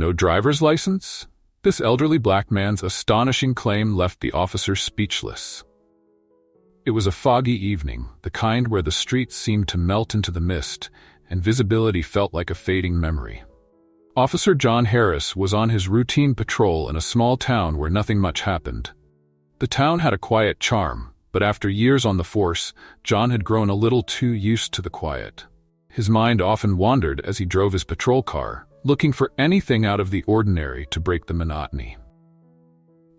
No driver's license? This elderly black man's astonishing claim left the officer speechless. It was a foggy evening, the kind where the streets seemed to melt into the mist, and visibility felt like a fading memory. Officer John Harris was on his routine patrol in a small town where nothing much happened. The town had a quiet charm, but after years on the force, John had grown a little too used to the quiet. His mind often wandered as he drove his patrol car, looking for anything out of the ordinary to break the monotony.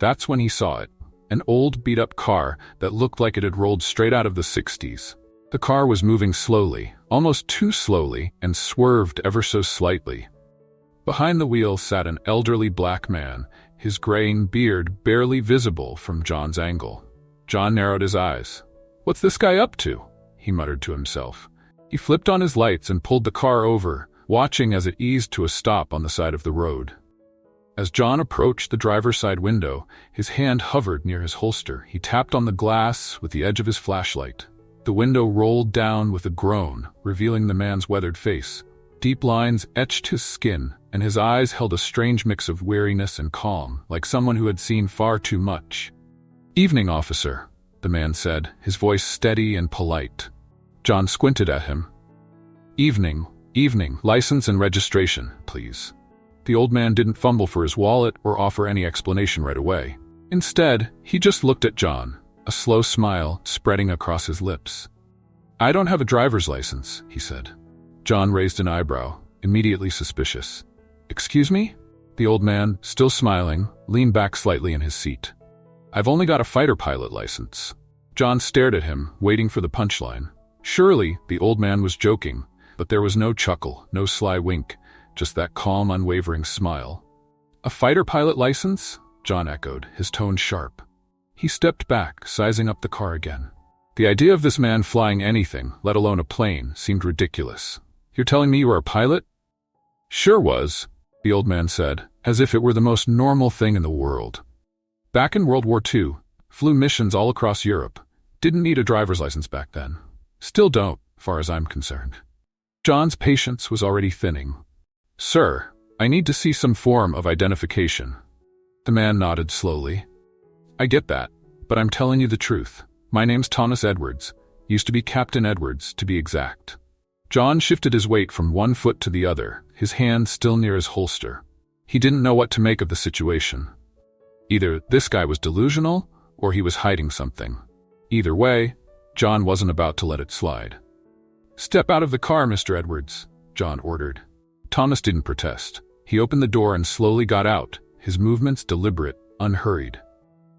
That's when he saw it, an old beat-up car that looked like it had rolled straight out of the 60s. The car was moving slowly, almost too slowly, and swerved ever so slightly. Behind the wheel sat an elderly black man, his graying beard barely visible from John's angle. John narrowed his eyes. "What's this guy up to?" he muttered to himself. He flipped on his lights and pulled the car over, watching as it eased to a stop on the side of the road. As John approached the driver's side window, his hand hovered near his holster. He tapped on the glass with the edge of his flashlight. The window rolled down with a groan, revealing the man's weathered face. Deep lines etched his skin, and his eyes held a strange mix of weariness and calm, like someone who had seen far too much. "Evening, officer," the man said, his voice steady and polite. John squinted at him. Evening, license and registration, please." The old man didn't fumble for his wallet or offer any explanation right away. Instead, he just looked at John, a slow smile spreading across his lips. "I don't have a driver's license," he said. John raised an eyebrow, immediately suspicious. "Excuse me?" The old man, still smiling, leaned back slightly in his seat. "I've only got a fighter pilot license." John stared at him, waiting for the punchline. Surely, the old man was joking, but there was no chuckle, no sly wink, just that calm, unwavering smile. "A fighter pilot license?" John echoed, his tone sharp. He stepped back, sizing up the car again. The idea of this man flying anything, let alone a plane, seemed ridiculous. "You're telling me you are a pilot?" "Sure was," the old man said, as if it were the most normal thing in the world. "Back in World War II, flew missions all across Europe. Didn't need a driver's license back then. Still don't, far as I'm concerned." John's patience was already thinning. "Sir, I need to see some form of identification." The man nodded slowly. "I get that, but I'm telling you the truth. My name's Thomas Edwards. Used to be Captain Edwards, to be exact." John shifted his weight from one foot to the other, his hand still near his holster. He didn't know what to make of the situation. Either this guy was delusional, or he was hiding something. Either way, John wasn't about to let it slide. "Step out of the car, Mr. Edwards," John ordered. Thomas didn't protest. He opened the door and slowly got out, his movements deliberate, unhurried.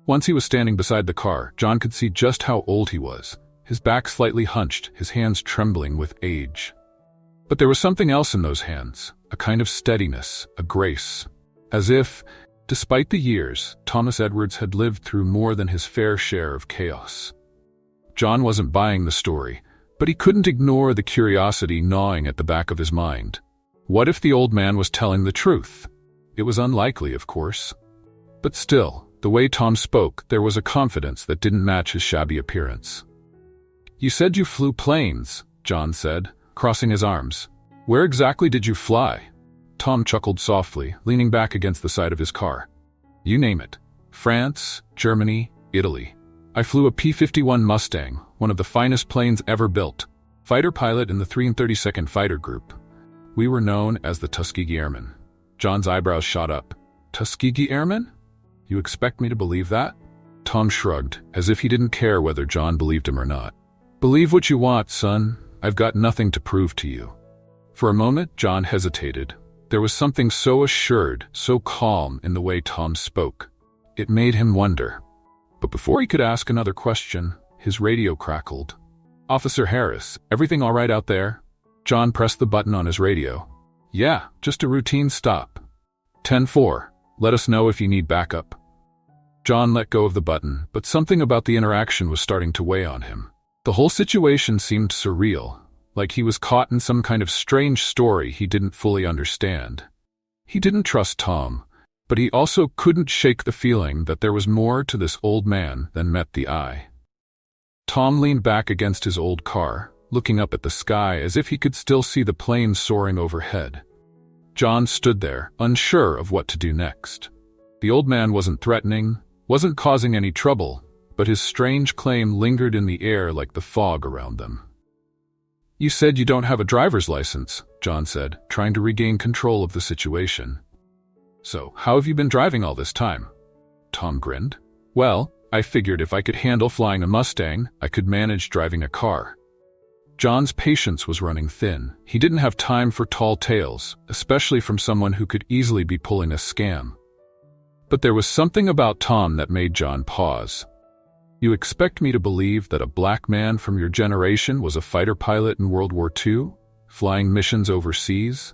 Once he was standing beside the car, John could see just how old he was, his back slightly hunched, his hands trembling with age. But there was something else in those hands, a kind of steadiness, a grace. As if, despite the years, Thomas Edwards had lived through more than his fair share of chaos. John wasn't buying the story, but he couldn't ignore the curiosity gnawing at the back of his mind. What if the old man was telling the truth? It was unlikely, of course. But still, the way Tom spoke, there was a confidence that didn't match his shabby appearance. "You said you flew planes," John said, crossing his arms. "Where exactly did you fly?" Tom chuckled softly, leaning back against the side of his car. "You name it. France, Germany, Italy. I flew a P-51 Mustang, one of the finest planes ever built. Fighter pilot in the 332nd Fighter Group. We were known as the Tuskegee Airmen." John's eyebrows shot up. "Tuskegee Airmen? You expect me to believe that?" Tom shrugged, as if he didn't care whether John believed him or not. "Believe what you want, son. I've got nothing to prove to you." For a moment, John hesitated. There was something so assured, so calm in the way Tom spoke. It made him wonder. But before he could ask another question, his radio crackled. "Officer Harris, everything all right out there?" John pressed the button on his radio. "Yeah, just a routine stop. 10-4. Let us know if you need backup." John let go of the button, but something about the interaction was starting to weigh on him. The whole situation seemed surreal, like he was caught in some kind of strange story he didn't fully understand. He didn't trust Tom, but he also couldn't shake the feeling that there was more to this old man than met the eye. Tom leaned back against his old car, looking up at the sky as if he could still see the plane soaring overhead. John stood there, unsure of what to do next. The old man wasn't threatening, wasn't causing any trouble, but his strange claim lingered in the air like the fog around them. "You said you don't have a driver's license," John said, trying to regain control of the situation. "So, how have you been driving all this time?" Tom grinned. "Well, I figured if I could handle flying a Mustang, I could manage driving a car." John's patience was running thin. He didn't have time for tall tales, especially from someone who could easily be pulling a scam. But there was something about Tom that made John pause. "You expect me to believe that a black man from your generation was a fighter pilot in World War II, flying missions overseas?"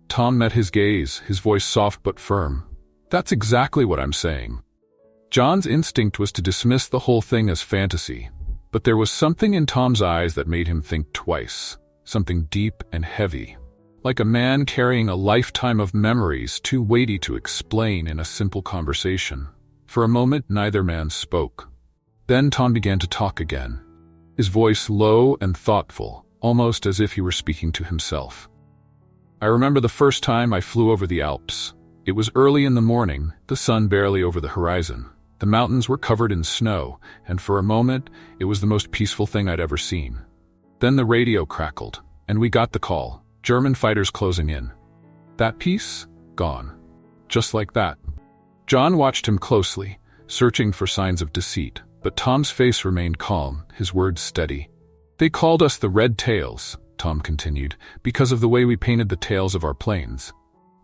Tom met his gaze, his voice soft but firm. "That's exactly what I'm saying." John's instinct was to dismiss the whole thing as fantasy, but there was something in Tom's eyes that made him think twice, something deep and heavy, like a man carrying a lifetime of memories too weighty to explain in a simple conversation. For a moment, neither man spoke. Then Tom began to talk again, his voice low and thoughtful, almost as if he were speaking to himself. "I remember the first time I flew over the Alps. It was early in the morning, the sun barely over the horizon. The mountains were covered in snow, and for a moment, it was the most peaceful thing I'd ever seen. Then the radio crackled, and we got the call. German fighters closing in. That peace? Gone. Just like that." John watched him closely, searching for signs of deceit, but Tom's face remained calm, his words steady. "They called us the Red Tails," Tom continued, "because of the way we painted the tails of our planes.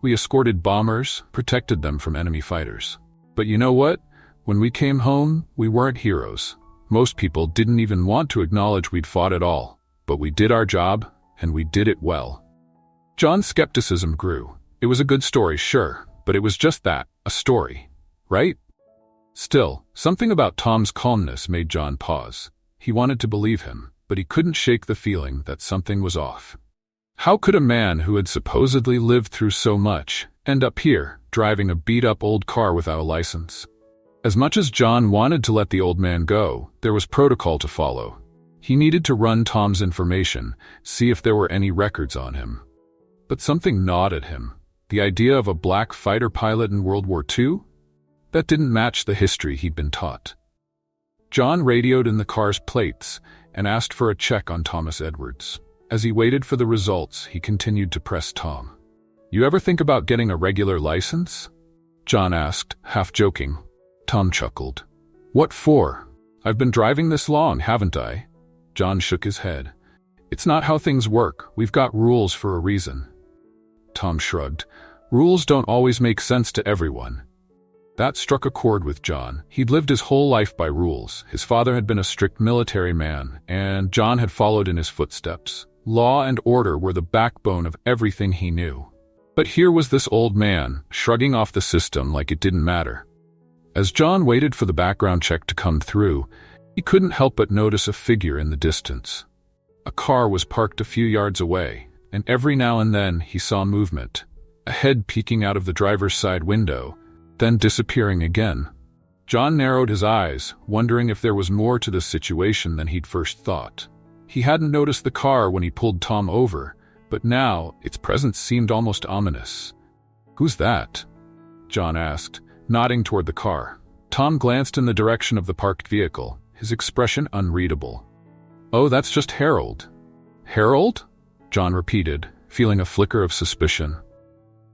We escorted bombers, protected them from enemy fighters. But you know what? When we came home, we weren't heroes. Most people didn't even want to acknowledge we'd fought at all. But we did our job, and we did it well." John's skepticism grew. It was a good story, sure, but it was just that, a story, right? Still, something about Tom's calmness made John pause. He wanted to believe him, but he couldn't shake the feeling that something was off. How could a man who had supposedly lived through so much end up here, driving a beat-up old car without a license? As much as John wanted to let the old man go, there was protocol to follow. He needed to run Tom's information, see if there were any records on him. But something gnawed at him. The idea of a black fighter pilot in World War II? That didn't match the history he'd been taught. John radioed in the car's plates and asked for a check on Thomas Edwards. As he waited for the results, he continued to press Tom. "You ever think about getting a regular license?" John asked, half joking. Tom chuckled. "What for? I've been driving this long, haven't I?" John shook his head. "It's not how things work. We've got rules for a reason." Tom shrugged. "Rules don't always make sense to everyone." That struck a chord with John. He'd lived his whole life by rules. His father had been a strict military man, and John had followed in his footsteps. Law and order were the backbone of everything he knew. But here was this old man, shrugging off the system like it didn't matter. As John waited for the background check to come through, he couldn't help but notice a figure in the distance. A car was parked a few yards away, and every now and then he saw movement, a head peeking out of the driver's side window, then disappearing again. John narrowed his eyes, wondering if there was more to this situation than he'd first thought. He hadn't noticed the car when he pulled Tom over, but now its presence seemed almost ominous. "Who's that?" John asked, nodding toward the car. Tom glanced in the direction of the parked vehicle, his expression unreadable. "Oh, that's just Harold." "Harold?" John repeated, feeling a flicker of suspicion.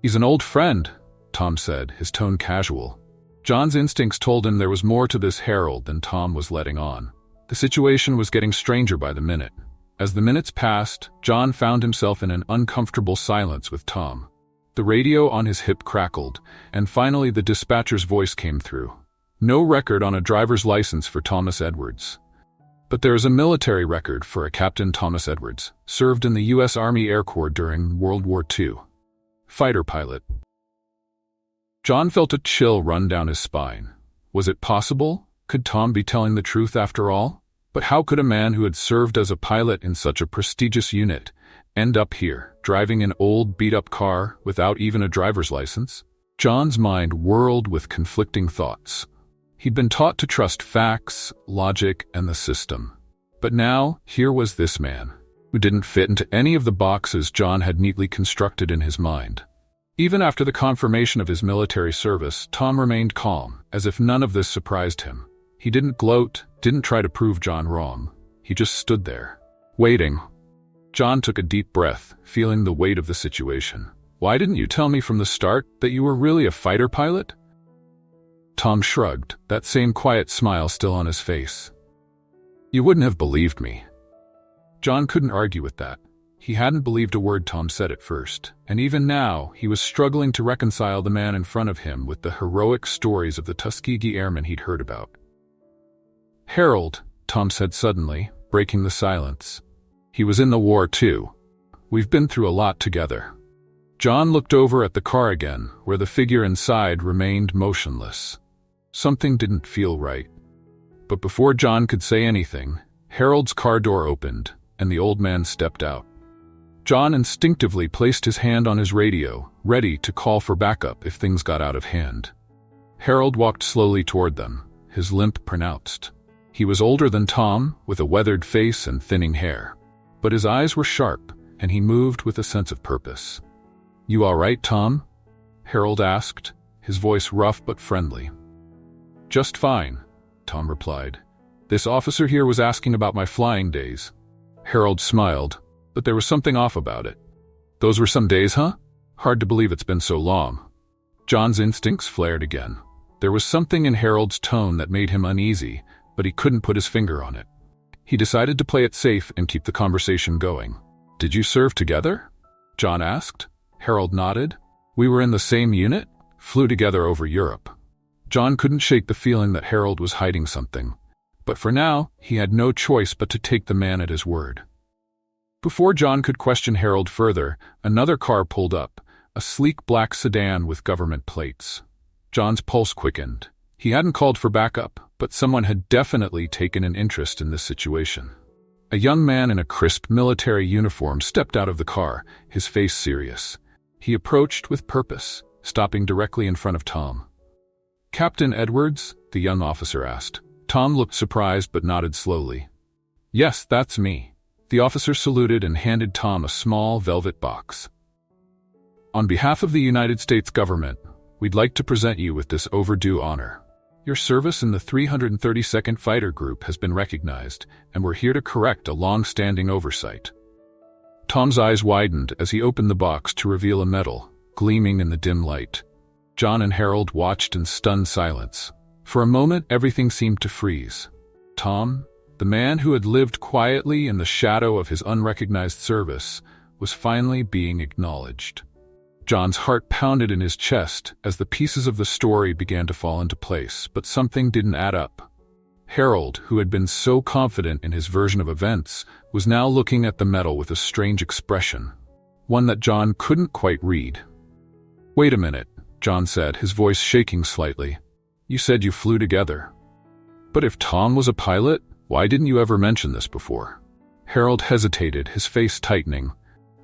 "He's an old friend," Tom said, his tone casual. John's instincts told him there was more to this Harold than Tom was letting on. The situation was getting stranger by the minute. As the minutes passed, John found himself in an uncomfortable silence with Tom. The radio on his hip crackled, and finally the dispatcher's voice came through. "No record on a driver's license for Thomas Edwards. But there is a military record for a Captain Thomas Edwards, served in the U.S. Army Air Corps during World War II. Fighter pilot." John felt a chill run down his spine. Was it possible? Could Tom be telling the truth after all? But how could a man who had served as a pilot in such a prestigious unit end up here, driving an old beat-up car without even a driver's license? John's mind whirled with conflicting thoughts. He'd been taught to trust facts, logic, and the system. But now, here was this man, who didn't fit into any of the boxes John had neatly constructed in his mind. Even after the confirmation of his military service, Tom remained calm, as if none of this surprised him. He didn't gloat, didn't try to prove John wrong. He just stood there, waiting. John took a deep breath, feeling the weight of the situation. "Why didn't you tell me from the start that you were really a fighter pilot?" Tom shrugged, that same quiet smile still on his face. "You wouldn't have believed me." John couldn't argue with that. He hadn't believed a word Tom said at first, and even now he was struggling to reconcile the man in front of him with the heroic stories of the Tuskegee airmen he'd heard about. "Harold," Tom said suddenly, breaking the silence. "He was in the war too. We've been through a lot together." John looked over at the car again, where the figure inside remained motionless. Something didn't feel right. But before John could say anything, Harold's car door opened, and the old man stepped out. John instinctively placed his hand on his radio, ready to call for backup if things got out of hand. Harold walked slowly toward them, his limp pronounced. He was older than Tom, with a weathered face and thinning hair. But his eyes were sharp, and he moved with a sense of purpose. "You all right, Tom?" Harold asked, his voice rough but friendly. "Just fine," Tom replied. "This officer here was asking about my flying days." Harold smiled, but there was something off about it. "Those were some days, huh? Hard to believe it's been so long." John's instincts flared again. There was something in Harold's tone that made him uneasy, but he couldn't put his finger on it. He decided to play it safe and keep the conversation going. "Did you serve together?" John asked. Harold nodded. "We were in the same unit, flew together over Europe." John couldn't shake the feeling that Harold was hiding something. But for now, he had no choice but to take the man at his word. Before John could question Harold further, another car pulled up, a sleek black sedan with government plates. John's pulse quickened. He hadn't called for backup, but someone had definitely taken an interest in this situation. A young man in a crisp military uniform stepped out of the car, his face serious. He approached with purpose, stopping directly in front of Tom. "Captain Edwards?" the young officer asked. Tom looked surprised but nodded slowly. "Yes, that's me." The officer saluted and handed Tom a small velvet box. "On behalf of the United States government, we'd like to present you with this overdue honor. Your service in the 332nd Fighter Group has been recognized, and we're here to correct a long-standing oversight." Tom's eyes widened as he opened the box to reveal a medal, gleaming in the dim light. John and Harold watched in stunned silence. For a moment, everything seemed to freeze. Tom, the man who had lived quietly in the shadow of his unrecognized service, was finally being acknowledged. John's heart pounded in his chest as the pieces of the story began to fall into place, but something didn't add up. Harold, who had been so confident in his version of events, was now looking at the medal with a strange expression, one that John couldn't quite read. "Wait a minute," John said, his voice shaking slightly. "You said you flew together. But if Tom was a pilot, why didn't you ever mention this before?" Harold hesitated, his face tightening.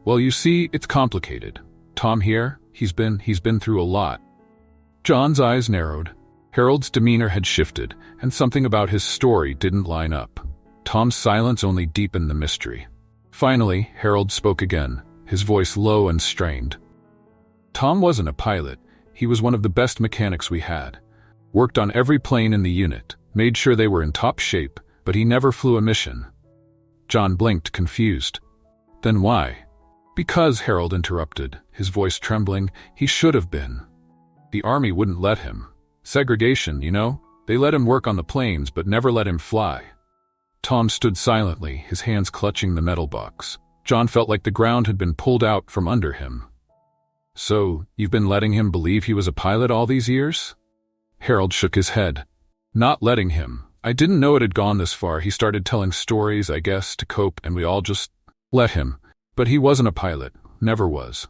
"Well, you see, it's complicated. Tom here, he's been through a lot." John's eyes narrowed. Harold's demeanor had shifted, and something about his story didn't line up. Tom's silence only deepened the mystery. Finally, Harold spoke again, his voice low and strained. "Tom wasn't a pilot. He was one of the best mechanics we had. Worked on every plane in the unit, made sure they were in top shape, but he never flew a mission." John blinked, confused. "Then why?" "Because," Harold interrupted, his voice trembling, "he should have been. The Army wouldn't let him. Segregation, you know? They let him work on the planes but never let him fly." Tom stood silently, his hands clutching the metal box. John felt like the ground had been pulled out from under him. "So, you've been letting him believe he was a pilot all these years?" Harold shook his head. "Not letting him. I didn't know it had gone this far. He started telling stories, I guess, to cope, and we all just let him. But he wasn't a pilot. Never was."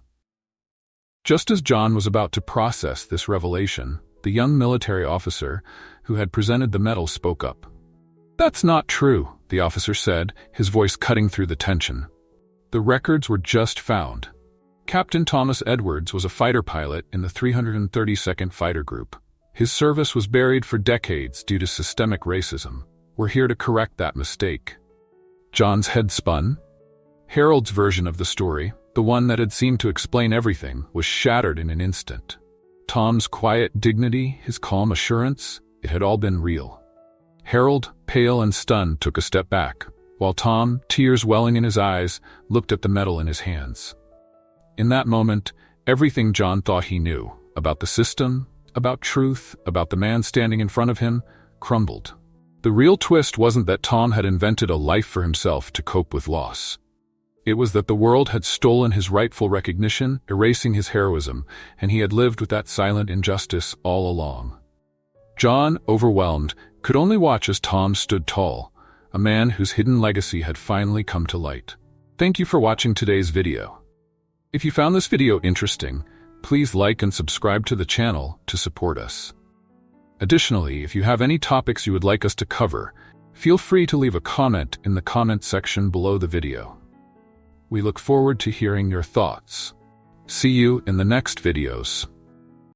Just as John was about to process this revelation, the young military officer who had presented the medal spoke up. "That's not true," the officer said, his voice cutting through the tension. "The records were just found. Captain Thomas Edwards was a fighter pilot in the 332nd Fighter Group. His service was buried for decades due to systemic racism. We're here to correct that mistake." John's head spun. Harold's version of the story, the one that had seemed to explain everything, was shattered in an instant. Tom's quiet dignity, his calm assurance, it had all been real. Harold, pale and stunned, took a step back, while Tom, tears welling in his eyes, looked at the medal in his hands. In that moment, everything John thought he knew, about the system, about truth, about the man standing in front of him, crumbled. The real twist wasn't that Tom had invented a life for himself to cope with loss. It was that the world had stolen his rightful recognition, erasing his heroism, and he had lived with that silent injustice all along. John, overwhelmed, could only watch as Tom stood tall, a man whose hidden legacy had finally come to light. Thank you for watching today's video. If you found this video interesting, please like and subscribe to the channel to support us. Additionally, if you have any topics you would like us to cover, feel free to leave a comment in the comment section below the video. We look forward to hearing your thoughts. See you in the next videos.